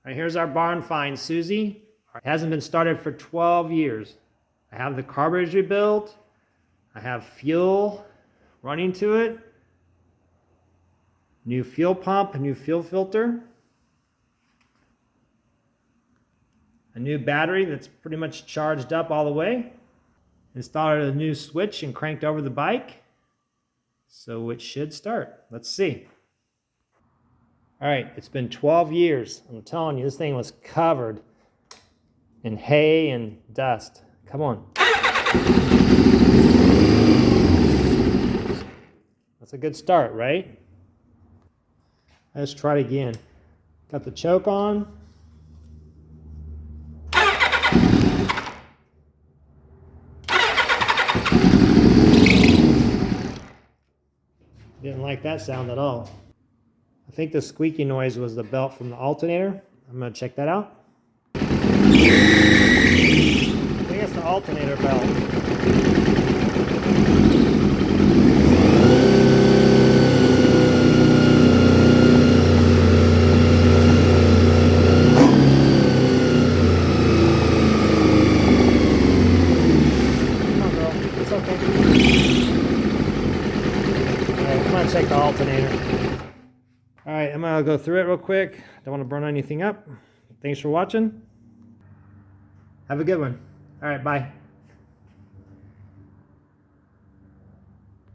All right, here's our barn find, Susie. It hasn't been started for 12 years. I have the carburetors rebuilt. I have fuel running to it. New fuel pump, a new fuel filter. A new battery that's pretty much charged up all the way. Installed a new switch and cranked over the bike. So it should start. Let's see. All right, it's been 12 years. I'm telling you, this thing was covered in hay and dust. Come on. That's a good start, right? Let's try it again. Got the choke on. Didn't like that sound at all. I think the squeaky noise was the belt from the alternator. I'm going to check that out. I think it's the alternator belt. Come on, girl. It's okay. Alright, I'm going to check the alternator. All right, I'm gonna go through it real quick. Don't want to burn anything up. Thanks for watching. Have a good one. All right, bye.